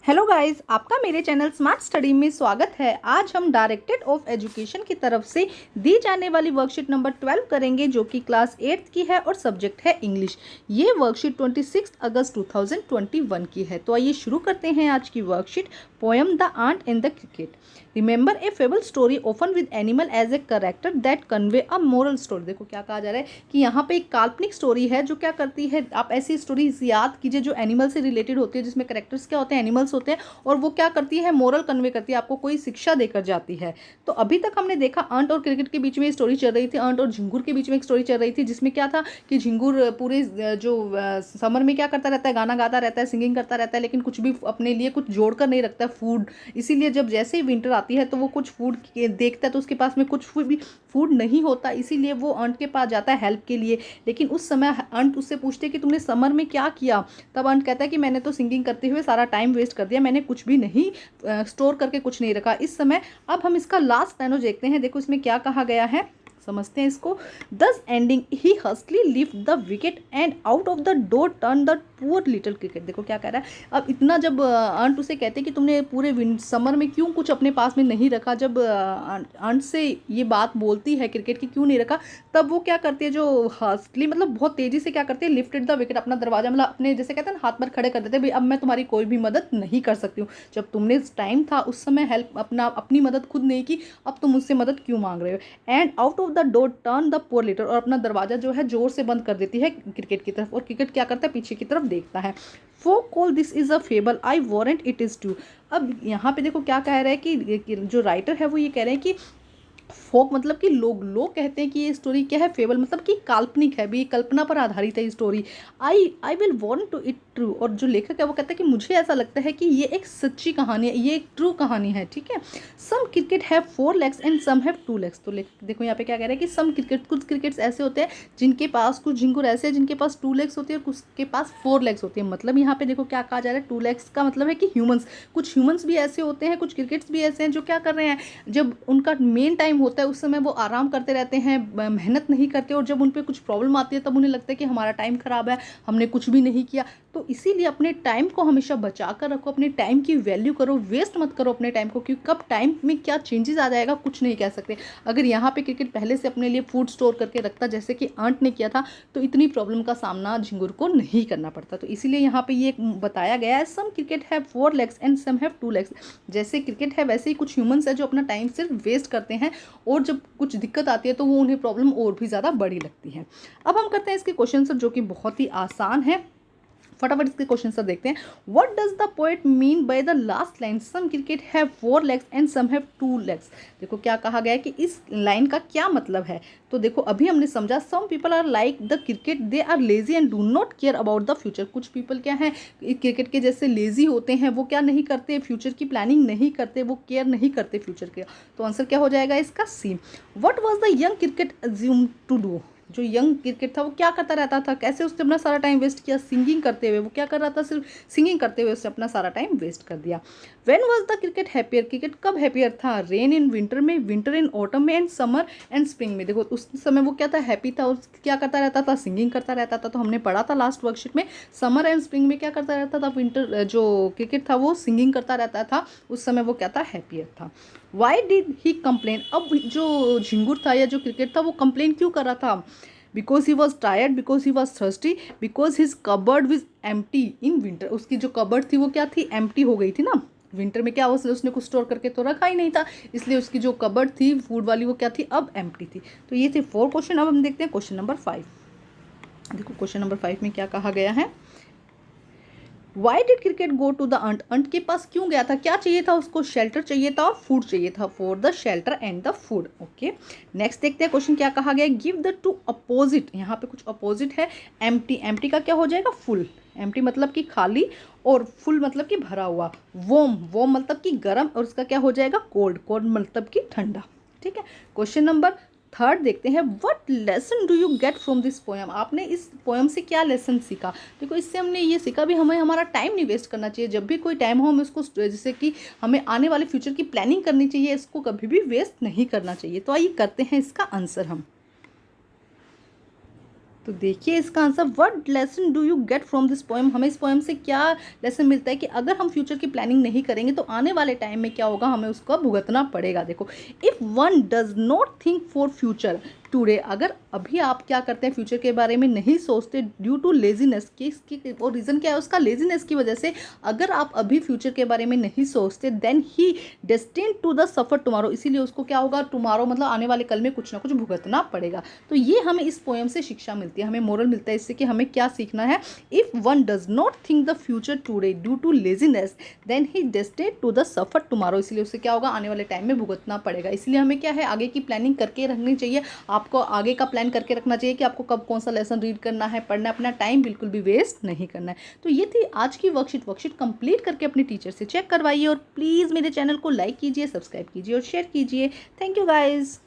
Hello guys, आपका मेरे channel smart study में स्वागत है। आज हम डायरेक्टरेट ऑफ एजुकेशन की तरफ से दी जाने वाली वर्कशीट नंबर 12 करेंगे, जो कि क्लास 8 की है और सब्जेक्ट है इंग्लिश। ये वर्कशीट 26 अगस्त 2021 की है। तो आइए शुरू करते हैं आज की worksheet. Poem the ant and the cricket. Remember a fable story open with animal as a character that convey a moral story. देखो क्या कहा जा रहा है कि यहाँ पे एक काल्पनिक स्टोरी है जो क्या करती है, आप ऐसी स्टोरीज याद कीजिए जो एनिमल से रिलेटेड होती है, जिसमें करेक्टर्स क्या होते हैं, एनिमल्स होते हैं, और वो क्या करती है, मोरल कन्वे करती है, आपको कोई शिक्षा देकर जाती है। तो अभी तक हमने देखा अंट और क्रिकेट के बीच में स्टोरी चल रही थी, अंट और झिंगुर के बीच में एक स्टोरी चल रही थी, जिसमें क्या था कि झिंगुर पूरे जो समर में क्या करता रहता है, गाना गाता रहता है, सिंगिंग करता रहता है, लेकिन कुछ भी अपने लिए कुछ जोड़ कर नहीं रखता है, फूड। इसीलिए जब जैसे ही विंटर आती है तो वो कुछ फूड देखता है, तो उसके पास में कुछ भी फूड नहीं होता, इसीलिए वो अंट के पास जाता है हेल्प के लिए। लेकिन उस समय अंट उससे पूछते कि तुमने समर में क्या किया। तब अंट कहता है कि मैंने तो सिंगिंग करते हुए सारा टाइम वेस्ट कर दिया, मैंने कुछ भी नहीं स्टोर करके कुछ नहीं रखा इस समय। अब हम इसका लास्ट पैनो देखते हैं। देखो इसमें क्या कहा गया है, समझते हैं इसको। This ending he huskily lift the wicket and out of the door turn the poor little cricket. देखो क्या कह रहा है। अब इतना जब अंट उसे कहते हैं कि तुमने पूरे समर में क्यों कुछ अपने पास में नहीं रखा, जब अंट से ये बात बोलती है क्रिकेट की क्यों नहीं रखा, तब वो क्या करती है, जो हस्कली मतलब बहुत तेजी से क्या करती है, लिफ्टेड द विकेट, अपना दरवाजा मतलब अपने जैसे कहते हैं ना, हाथ पर खड़े कर देते हैं, भाई अब मैं तुम्हारी कोई भी मदद नहीं कर सकती हूँ। जब तुमने टाइम था उस समय हेल्प अपनी मदद खुद नहीं की, अब तुम मुझसे मदद क्यों मांग रहे हो। And out of the door turn the poor litre, और अपना दरवाजा जो है जोर से बंद कर देती है क्रिकेट की तरफ, और क्रिकेट क्या करता है, पीछे की तरफ देखता है। Folk call this is a fable, I warrant it is true. अब यहाँ पे देखो क्या कह रहा है कि जो राइटर है वो ये कह रहे हैं कि फोक मतलब कि लोग कहते हैं कि ये स्टोरी क्या है, फेबल मतलब कि काल्पनिक है, भी कल्पना पर आधारित है ये story. I will want to it true, और जो लेखक है वो कहता है कि मुझे ऐसा लगता है कि ये एक सच्ची कहानी है, ये एक ट्रू कहानी है, ठीक है। Some cricket have 4 legs and some have 2 legs. तो देखो यहाँ पे क्या कह रहा है कि सम क्रिकेट, कुछ क्रिकेट्स ऐसे होते हैं जिनके पास, कुछ झिंगुर ऐसे हैं जिनके पास 2 लेग्स होती है और कुछ के पास 4 लेग्स होती है। मतलब यहाँ पे देखो क्या कहा जा रहा है, 2 लेग्स का मतलब है कि ह्यूमंस, कुछ ह्यूमंस भी ऐसे होते हैं, कुछ क्रिकेट्स भी ऐसे हैं जो क्या कर रहे हैं, जब उनका मेन टाइम होता है उस समय वो आराम करते रहते हैं, मेहनत नहीं करते, और जब उन पर कुछ प्रॉब्लम आती है तब उन्हें लगता है कि हमारा टाइम खराब है, हमने कुछ भी नहीं किया। तो इसीलिए अपने टाइम को हमेशा बचा कर रखो, अपने टाइम की वैल्यू करो, वेस्ट मत करो अपने टाइम को, क्योंकि कब टाइम में क्या चेंजेस आ जाएगा कुछ नहीं कह सकते। अगर यहाँ पे क्रिकेट पहले से अपने लिए फूड स्टोर करके रखता, जैसे कि आंट ने किया था, तो इतनी प्रॉब्लम का सामना झिंगुर को नहीं करना पड़ता। तो इसीलिए यहाँ पे ये बताया गया है, some cricket have 4 legs and some have 2 legs. जैसे क्रिकेट है वैसे ही कुछ ह्यूमंस है जो अपना टाइम सिर्फ वेस्ट करते हैं, और जब कुछ दिक्कत आती है तो वो उन्हें प्रॉब्लम और भी ज़्यादा बड़ी लगती है। अब हम करते हैं इसके क्वेश्चन जो कि बहुत ही आसान है, फटाफट इसके क्वेश्चन सब देखते हैं। What does the poet mean by the last line, some cricket have 4 legs and some have 2 legs. देखो क्या कहा गया है कि इस लाइन का क्या मतलब है। तो देखो अभी हमने समझा, some people are like the cricket, they are lazy and do not care about the future. कुछ पीपल क्या है, क्रिकेट के जैसे लेजी होते हैं, वो क्या नहीं करते, फ्यूचर की प्लानिंग नहीं करते, वो केयर नहीं करते फ्यूचर के। तो आंसर क्या हो जाएगा इसका, see. What was the young cricket assume to do, जो यंग क्रिकेट था वो क्या करता रहता था, कैसे उसने अपना सारा टाइम वेस्ट किया, सिंगिंग करते हुए। वो क्या कर रहा था, सिर्फ सिंगिंग करते हुए उसने अपना सारा टाइम वेस्ट कर दिया। When was the cricket happier, cricket कब हैप्पियर था, रेन इन विंटर में, विंटर इन ऑटम में, एंड समर एंड स्प्रिंग में। देखो उस समय वो क्या था, हैप्पी था, उस क्या करता रहता था, सिंगिंग करता रहता था। तो हमने पढ़ा था लास्ट वर्कशीट में, समर एंड स्प्रिंग में क्या करता रहता था, विंटर जो क्रिकेट था वो सिंगिंग करता रहता था, उस समय वो क्या था, हैप्पियर था। वाई डिड ही कंप्लेन, अब जो झिंगुर था या जो क्रिकेट था वो कंप्लेन क्यों कर रहा था, because he was tired, because he was thirsty, because his cupboard was empty in winter. उसकी जो कबर्ड थी वो क्या थी, एम्प्टी हो गई थी ना, विंटर में क्या उसने कुछ स्टोर करके तो रखा ही नहीं था, इसलिए उसकी जो कबर्ड थी फूड वाली वो क्या थी, अब एम्प्टी थी। तो ये थे 4 क्वेश्चन। अब हम देखते हैं क्वेश्चन नंबर 5। देखो क्वेश्चन नंबर 5 में क्या कहा गया है, why did cricket go to the ant, ant के पास क्यों गया था, क्या चाहिए था उसको, शेल्टर चाहिए था और फूड चाहिए था, for the shelter and the food. Okay, next देखते हैं क्वेश्चन क्या कहा गया, गिव द टू अपोजिट, यहाँ पे कुछ अपोजिट है, एम्प्टी, एम्प्टी का क्या हो जाएगा, फुल, एम्प्टी मतलब कि खाली, और फुल मतलब कि भरा हुआ, वोम, वोम मतलब कि गर्म, और उसका क्या हो जाएगा, कोल्ड, कोल्ड मतलब कि ठंडा। ठीक है, क्वेश्चन नंबर 3 देखते हैं, what lesson do you get from this poem, आपने इस पोएम से क्या लेसन सीखा। देखो इससे हमने ये सीखा भी हमें हमारा टाइम नहीं वेस्ट करना चाहिए, जब भी कोई टाइम हो हमें उसको, जैसे कि हमें आने वाले फ्यूचर की प्लानिंग करनी चाहिए, इसको कभी भी वेस्ट नहीं करना चाहिए। तो आइए करते हैं इसका आंसर हम। तो देखिए इसका answer, what lesson do you get from this poem, हमें इस पोएम से क्या लेसन मिलता है कि अगर हम फ्यूचर की प्लानिंग नहीं करेंगे तो आने वाले टाइम में क्या होगा, हमें उसका भुगतना पड़ेगा। देखो, if one does not think for future today, अगर अभी आप क्या करते हैं फ्यूचर के बारे में नहीं सोचते ड्यू टू लेजीनेस, की और रीज़न क्या है उसका, लेजीनेस की वजह से अगर आप अभी फ्यूचर के बारे में नहीं सोचते, then he destined to the suffer tomorrow, इसीलिए उसको क्या होगा, टुमारो मतलब आने वाले कल में कुछ ना कुछ भुगतना पड़ेगा। तो ये हमें इस पोएम से शिक्षा मिलती है, हमें मोरल मिलता है इससे कि हमें क्या सीखना है। If one does not think the future today due to laziness, then he destined to the suffer tomorrow, इसलिए उसे क्या होगा, आने वाले टाइम में भुगतना पड़ेगा। इसलिए हमें क्या है, आगे की प्लानिंग करके रखनी चाहिए। आपको आगे का प्लान करके रखना चाहिए कि आपको कब कौन सा लेसन रीड करना है, पढ़ना है, अपना टाइम बिल्कुल भी वेस्ट नहीं करना है। तो ये थी आज की वर्कशीट कंप्लीट करके अपने टीचर से चेक करवाइए और प्लीज़ मेरे चैनल को लाइक कीजिए, सब्सक्राइब कीजिए और शेयर कीजिए। Thank you guys.